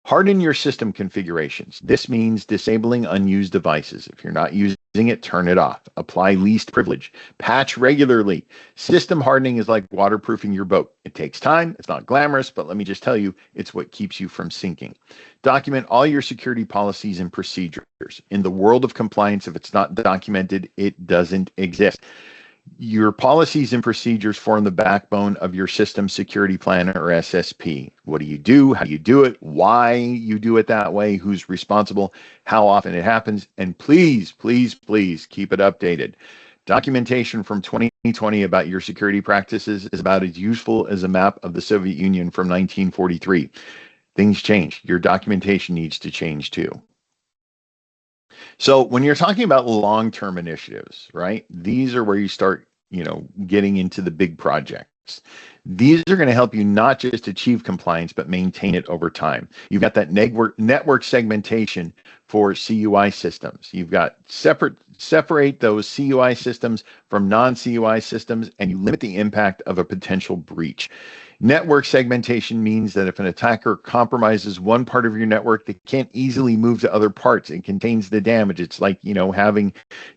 Speaker 1: Harden your system configurations. This means disabling unused devices. If you're not using it, turn it off. Apply least privilege. Patch regularly. System hardening is like waterproofing your boat. It takes time. It's not glamorous, but let me just tell you, it's what keeps you from sinking. Document all your security policies and procedures. In the world of compliance, if it's not documented, it doesn't exist. Your policies and procedures form the backbone of your system security plan or SSP. What do you do? How do you do it? Why you do it that way? Who's responsible? How often it happens? And please, please, please keep it updated. Documentation from 2020 about your security practices is about as useful as a map of the Soviet Union from 1943. Things change. Your documentation needs to change too. So when you're talking about long-term initiatives, right, these are where you start, getting into the big projects. These are going to help you not just achieve compliance, but maintain it over time. You've got that network segmentation for CUI systems. You've got separate those CUI systems from non-CUI systems, and you limit the impact of a potential breach. Network segmentation means that if an attacker compromises one part of your network, they can't easily move to other parts. It contains the damage. It's like, having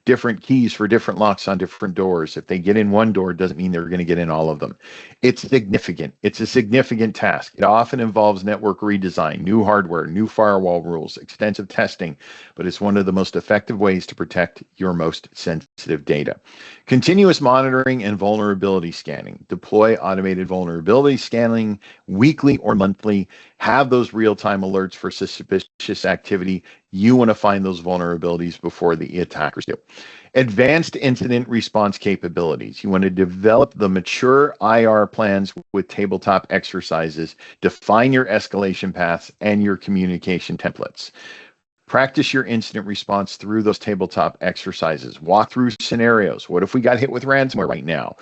Speaker 1: different keys for different locks on different doors. If they get in one door, it doesn't mean they're going to get in all of them. It's significant. It's a significant task. It often involves network redesign, new hardware, new firewall rules, extensive testing, but it's one of the most effective ways to protect your most sensitive data. Continuous monitoring and vulnerability scanning. Deploy automated vulnerability scanning weekly or monthly. Have those real-time alerts for suspicious activity. You want to find those vulnerabilities before the attackers do. Advanced incident response capabilities. You want to develop the mature IR plans with tabletop exercises. Define your escalation paths and your communication templates. Practice your incident response through those tabletop exercises. Walk through scenarios. What if we got hit with ransomware right now?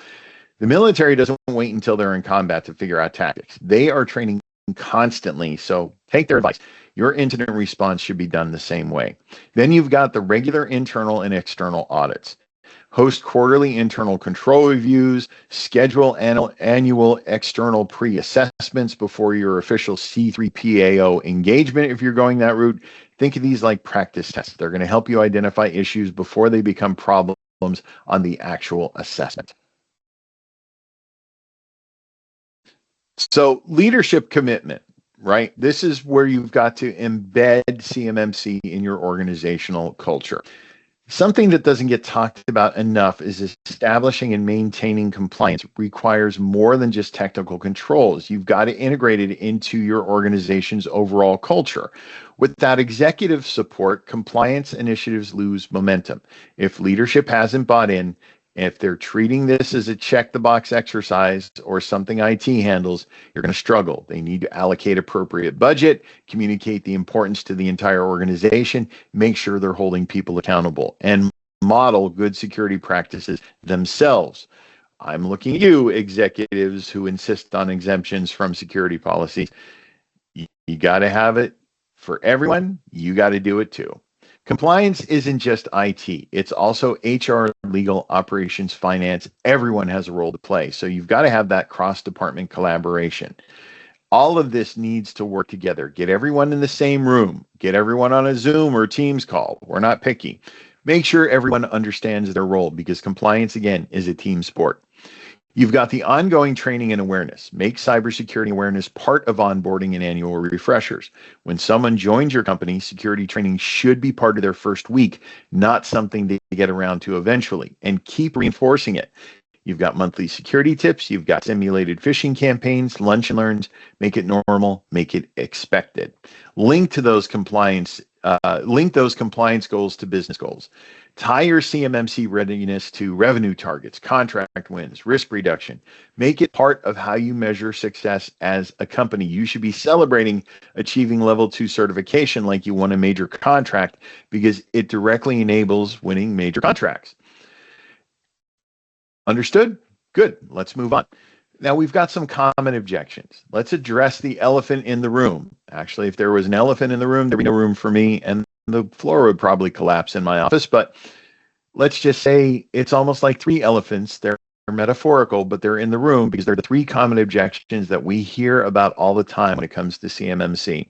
Speaker 1: The military doesn't wait until they're in combat to figure out tactics. They are training constantly, so take their advice. Your incident response should be done the same way. Then you've got the regular internal and external audits. Host quarterly internal control reviews, schedule annual external pre-assessments before your official C3PAO engagement if you're going that route. Think of these like practice tests. They're going to help you identify issues before they become problems on the actual assessment. So leadership commitment, right? This is where you've got to embed CMMC in your organizational culture. Something that doesn't get talked about enough is establishing and maintaining compliance requires more than just technical controls. You've got to integrate it into your organization's overall culture. Without executive support, compliance initiatives lose momentum. If leadership hasn't bought in, if they're treating this as a check-the-box exercise or something IT handles, you're going to struggle. They need to allocate appropriate budget, communicate the importance to the entire organization, make sure they're holding people accountable, and model good security practices themselves. I'm looking at you, executives who insist on exemptions from security policies. You got to have it for everyone. You got to do it too. Compliance isn't just IT. It's also HR, legal, operations, finance. Everyone has a role to play. So you've got to have that cross-department collaboration. All of this needs to work together. Get everyone in the same room. Get everyone on a Zoom or Teams call. We're not picky. Make sure everyone understands their role because compliance, again, is a team sport. You've got the ongoing training and awareness. Make cybersecurity awareness part of onboarding and annual refreshers. When someone joins your company, security training should be part of their first week, not something they get around to eventually, and keep reinforcing it. You've got monthly security tips. You've got simulated phishing campaigns, lunch and learns. Make it normal. Make it expected. Link those compliance goals to business goals. Tie your CMMC readiness to revenue targets, contract wins, risk reduction. Make it part of how you measure success as a company. You should be celebrating achieving level 2 certification like you won a major contract because it directly enables winning major contracts. Understood? Good. Let's move on. Now we've got some common objections. Let's address the elephant in the room. Actually, if there was an elephant in the room, there'd be no room for me and the floor would probably collapse in my office. But let's just say it's almost like 3 elephants. They're metaphorical, but they're in the room because they're the 3 common objections that we hear about all the time when it comes to CMMC.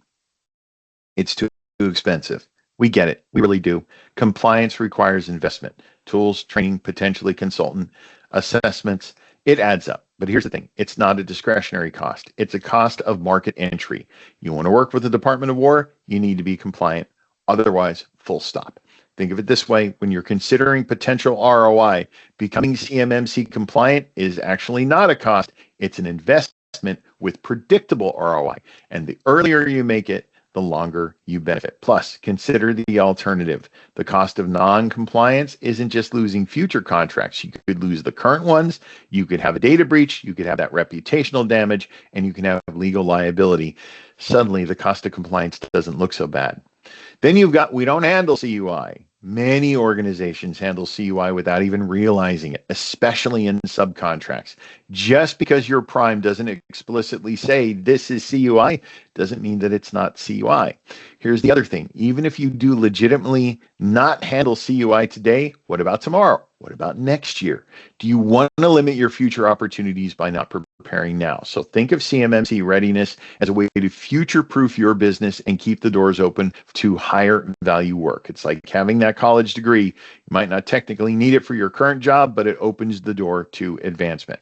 Speaker 1: It's too expensive. We get it. We really do. Compliance requires investment. Tools, training, potentially consultant, assessments. It adds up. But here's the thing. It's not a discretionary cost. It's a cost of market entry. You want to work with the Department of War, you need to be compliant. Otherwise, full stop. Think of it this way. When you're considering potential ROI, becoming CMMC compliant is actually not a cost. It's an investment with predictable ROI. And the earlier you make it, the longer you benefit. Plus, consider the alternative. The cost of non-compliance isn't just losing future contracts. You could lose the current ones. You could have a data breach. You could have that reputational damage, and you can have legal liability. Suddenly, the cost of compliance doesn't look so bad. Then you've got, we don't handle CUI. Many organizations handle CUI without even realizing it, especially in subcontracts. Just because your prime doesn't explicitly say this is CUI doesn't mean that it's not CUI. Here's the other thing. Even if you do legitimately not handle CUI today, what about tomorrow? What about next year? Do you want to limit your future opportunities by not preparing now? So think of CMMC readiness as a way to future-proof your business and keep the doors open to higher value work. It's like having that college degree. You might not technically need it for your current job, but it opens the door to advancement.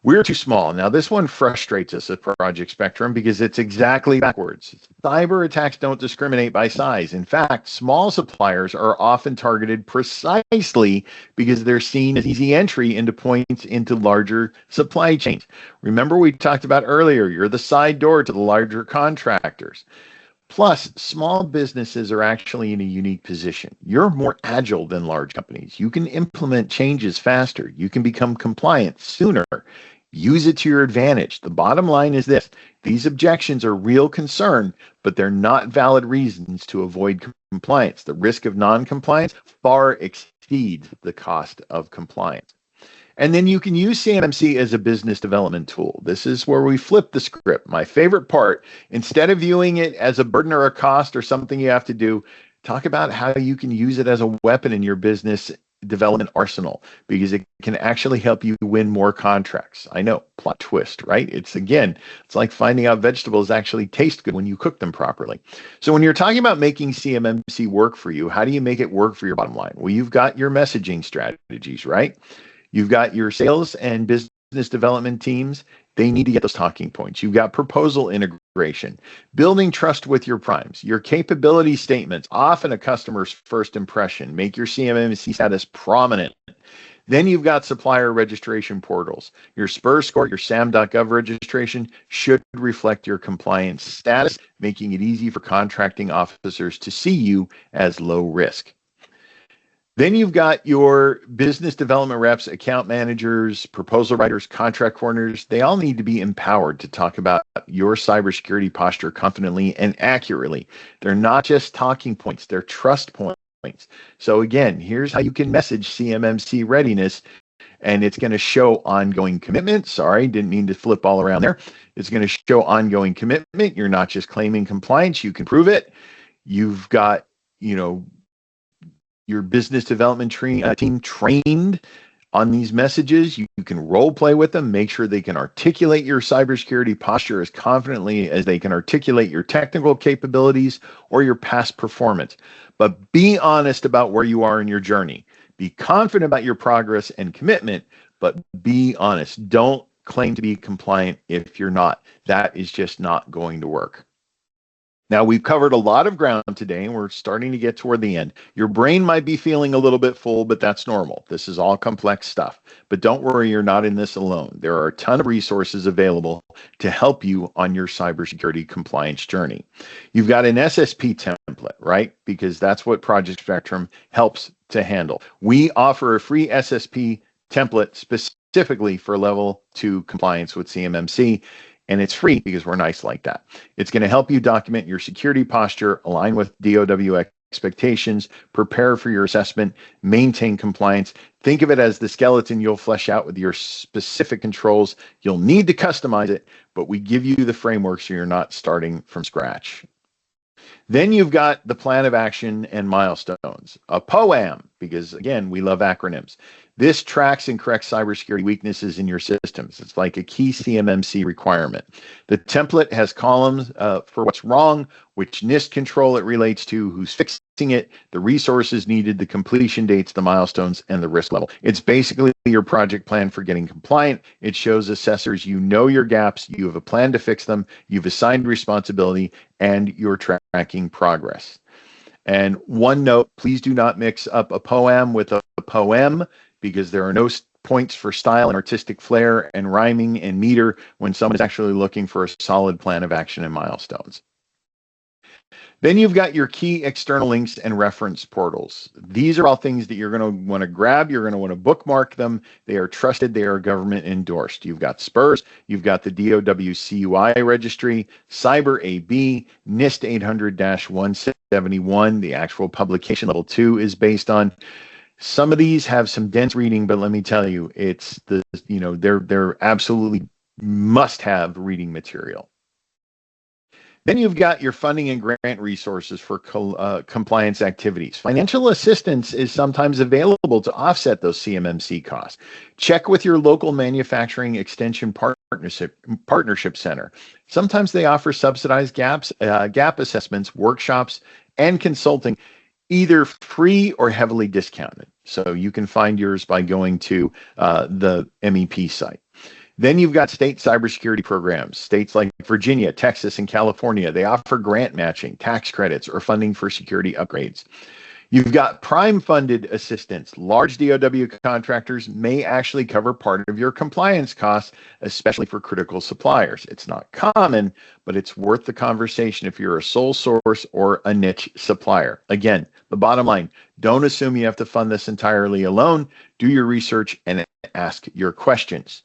Speaker 1: We're too small. Now, this one frustrates us at Project Spectrum because it's exactly backwards. Cyber attacks don't discriminate by size. In fact, small suppliers are often targeted precisely because they're seen as easy entry into points into larger supply chains. Remember we talked about earlier, you're the side door to the larger contractors. Plus, small businesses are actually in a unique position. You're more agile than large companies. You can implement changes faster. You can become compliant sooner. Use it to your advantage. The bottom line is this. These objections are real concern, but they're not valid reasons to avoid compliance. The risk of non-compliance far exceeds the cost of compliance. And then you can use CMMC as a business development tool. This is where we flip the script. My favorite part, instead of viewing it as a burden or a cost or something you have to do, talk about how you can use it as a weapon in your business development arsenal, because it can actually help you win more contracts. I know, plot twist, right? It's like finding out vegetables actually taste good when you cook them properly. So when you're talking about making CMMC work for you, how do you make it work for your bottom line? Well, you've got your messaging strategies, right? You've got your sales and business development teams. They need to get those talking points. You've got proposal integration, building trust with your primes, your capability statements, often a customer's first impression. Make your CMMC status prominent. Then you've got supplier registration portals. Your SPUR score, your SAM.gov registration should reflect your compliance status, making it easy for contracting officers to see you as low risk. Then you've got your business development reps, account managers, proposal writers, contract coordinators. They all need to be empowered to talk about your cybersecurity posture confidently and accurately. They're not just talking points, they're trust points. So again, here's how you can message CMMC readiness, and it's going to show ongoing commitment. Sorry, didn't mean to flip all around there. It's going to show ongoing commitment. You're not just claiming compliance, you can prove it. You've got, your business development team trained on these messages. You can role play with them, make sure they can articulate your cybersecurity posture as confidently as they can articulate your technical capabilities or your past performance. But be honest about where you are in your journey. Be confident about your progress and commitment, but be honest. Don't claim to be compliant if you're not. That is just not going to work. Now, we've covered a lot of ground today, and we're starting to get toward the end. Your brain might be feeling a little bit full, but that's normal. This is all complex stuff. But don't worry, you're not in this alone. There are a ton of resources available to help you on your cybersecurity compliance journey. You've got an SSP template, right? Because that's what Project Spectrum helps to handle. We offer a free SSP template specifically for level 2 compliance with CMMC. And it's free because we're nice like that. It's going to help you document your security posture, align with DOW expectations, prepare for your assessment, maintain compliance. Think of it as the skeleton you'll flesh out with your specific controls. You'll need to customize it, but we give you the framework so you're not starting from scratch. Then you've got the plan of action and milestones, a POA&M, because again, we love acronyms. This tracks and corrects cybersecurity weaknesses in your systems. It's like a key CMMC requirement. The template has columns for what's wrong, which NIST control it relates to, who's fixing it, the resources needed, the completion dates, the milestones, and the risk level. It's basically your project plan for getting compliant. It shows assessors you know your gaps, you have a plan to fix them, you've assigned responsibility, and you're tracking progress. And one note, please do not mix up a POA&M with a POEM, because there are no points for style and artistic flair and rhyming and meter when someone is actually looking for a solid plan of action and milestones. Then you've got your key external links and reference portals. These are all things that you're going to want to grab. You're going to want to bookmark them. They are trusted. They are government endorsed. You've got SPURS. You've got the DOW CUI registry, Cyber AB, NIST 800-171. The actual publication level 2 is based on. Some of these have some dense reading, but let me tell you, it's they're absolutely must-have reading material. Then you've got your funding and grant resources for compliance activities. Financial assistance is sometimes available to offset those CMMC costs. Check with your local manufacturing extension partnership center. Sometimes they offer subsidized gap assessments, workshops, and consulting, either free or heavily discounted. So you can find yours by going to the MEP site. Then you've got state cybersecurity programs. States like Virginia, Texas, and California, they offer grant matching, tax credits, or funding for security upgrades. You've got prime-funded assistance. Large DOW contractors may actually cover part of your compliance costs, especially for critical suppliers. It's not common, but it's worth the conversation if you're a sole source or a niche supplier. Again, the bottom line, don't assume you have to fund this entirely alone. Do your research and ask your questions.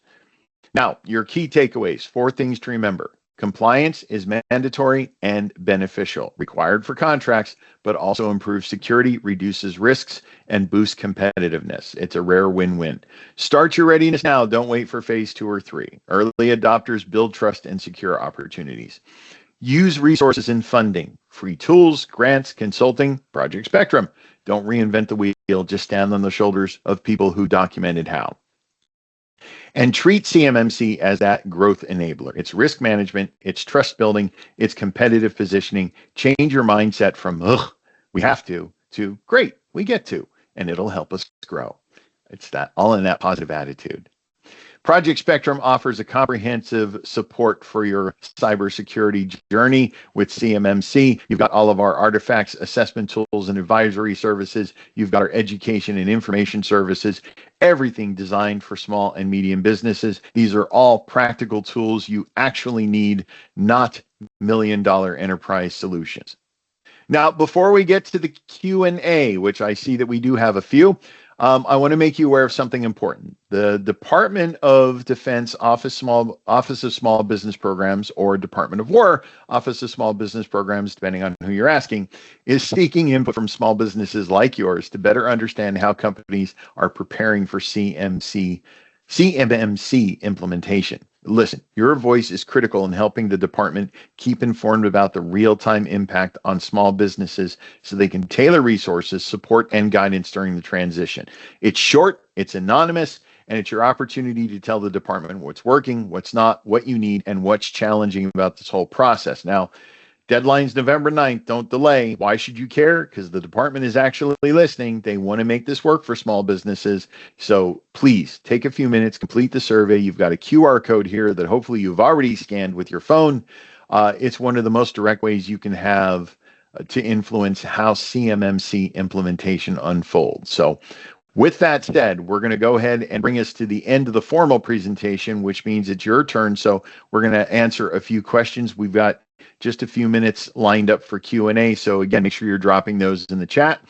Speaker 1: Now, your key takeaways, 4 things to remember. Compliance is mandatory and beneficial, required for contracts, but also improves security, reduces risks, and boosts competitiveness. It's a rare win-win. Start your readiness now. Don't wait for phase 2 or 3. Early adopters build trust and secure opportunities. Use resources in funding, free tools, grants, consulting, Project Spectrum. Don't reinvent the wheel. Just stand on the shoulders of people who documented how. And treat CMMC as that growth enabler. It's risk management, it's trust building, it's competitive positioning. Change your mindset from, ugh, we have to great, we get to, and it'll help us grow. It's that all in that positive attitude. Project Spectrum offers a comprehensive support for your cybersecurity journey with CMMC. You've got all of our artifacts, assessment tools, and advisory services. You've got our education and information services, everything designed for small and medium businesses. These are all practical tools you actually need, not million-dollar enterprise solutions. Now, before we get to the Q&A, which I see that we do have a few, I want to make you aware of something important. The Department of Defense Office of Small Business Programs, or Department of War Office of Small Business Programs, depending on who you're asking, is seeking input from small businesses like yours to better understand how companies are preparing for CMMC implementation. Listen, your voice is critical in helping the department keep informed about the real-time impact on small businesses so they can tailor resources, support, and guidance during the transition. It's short, it's anonymous, and it's your opportunity to tell the department what's working, what's not, what you need, and what's challenging about this whole process. Now, deadline's November 9th. Don't delay. Why should you care? Because the department is actually listening. They want to make this work for small businesses. So please take a few minutes, complete the survey. You've got a QR code here that hopefully you've already scanned with your phone. It's one of the most direct ways you can have to influence how CMMC implementation unfolds. So with that said, we're going to go ahead and bring us to the end of the formal presentation, which means it's your turn. So we're going to answer a few questions. We've got just a few minutes lined up for Q&A. So again, make sure you're dropping those in the chat.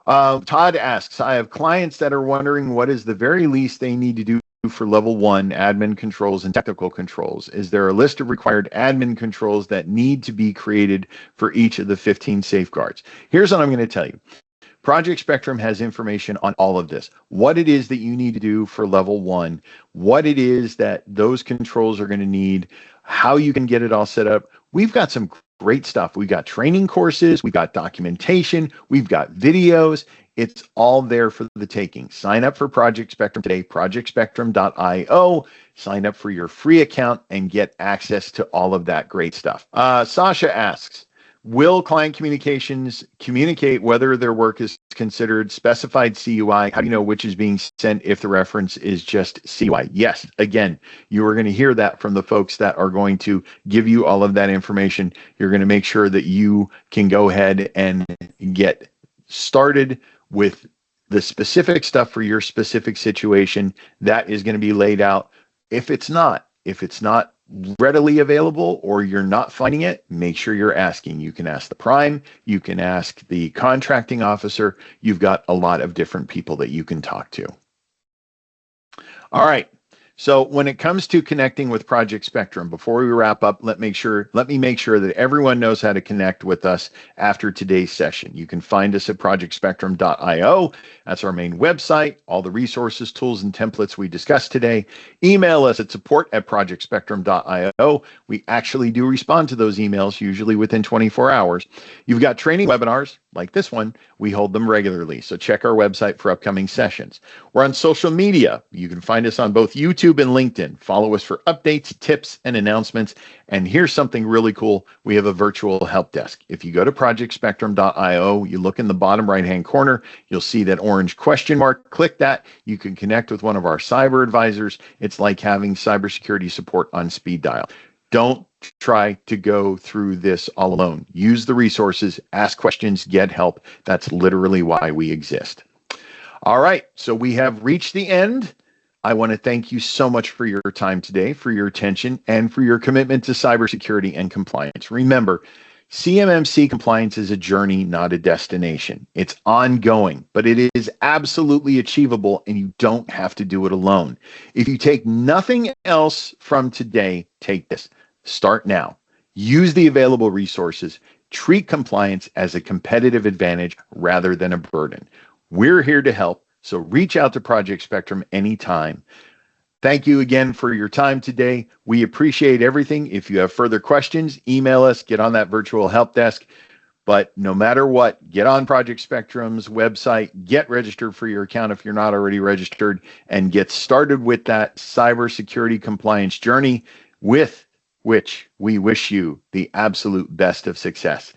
Speaker 1: Todd asks, I have clients that are wondering what is the very least they need to do for level 1 admin controls and technical controls. Is there a list of required admin controls that need to be created for each of the 15 safeguards? Here's what I'm going to tell you. Project Spectrum has information on all of this. What it is that you need to do for level 1, what it is that those controls are going to need, how you can get it all set up. We've got some great stuff. We've got training courses, we've got documentation, we've got videos. It's all there for the taking. Sign up for Project Spectrum today, projectspectrum.io. Sign up for your free account and get access to all of that great stuff. Sasha asks, Will client communications communicate whether their work is considered specified CUI? How do you know which is being sent if the reference is just CUI? Yes, again, you are going to hear that from the folks that are going to give you all of that information. You're going to make sure that you can go ahead and get started with the specific stuff for your specific situation. That is going to be laid out. If it's not readily available or you're not finding it, make sure you're asking. You can ask the prime, you can ask the contracting officer. You've got a lot of different people that you can talk to. All right. So when it comes to connecting with Project Spectrum, before we wrap up, let me make sure that everyone knows how to connect with us after today's session. You can find us at projectspectrum.io. That's our main website, all the resources, tools, and templates we discussed today. Email us at support@projectspectrum.io. We actually do respond to those emails, usually within 24 hours. You've got training webinars like this one. We hold them regularly, so check our website for upcoming sessions. We're on social media. You can find us on both YouTube and LinkedIn. Follow us for updates, tips, and announcements. And here's something really cool. We have a virtual help desk. If you go to projectspectrum.io, you look in the bottom right-hand corner, you'll see that orange question mark. Click that. You can connect with one of our cyber advisors. It's like having cybersecurity support on speed dial. Don't try to go through this all alone. Use the resources, ask questions, get help. That's literally why we exist. All right, so we have reached the end. I want to thank you so much for your time today, for your attention, and for your commitment to cybersecurity and compliance. Remember, CMMC compliance is a journey, not a destination. It's ongoing, but it is absolutely achievable, and you don't have to do it alone. If you take nothing else from today, take this. Start now. Use the available resources. Treat compliance as a competitive advantage rather than a burden. We're here to help, so reach out to Project Spectrum anytime. Thank you again for your time today. We appreciate everything. If you have further questions, email us, get on that virtual help desk. But no matter what, get on Project Spectrum's website, get registered for your account if you're not already registered, and get started with that cybersecurity compliance journey, with which we wish you the absolute best of success.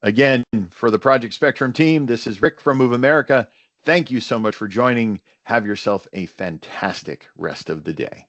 Speaker 1: Again, for the Project Spectrum team, this is Rick from Move America. Thank you so much for joining. Have yourself a fantastic rest of the day.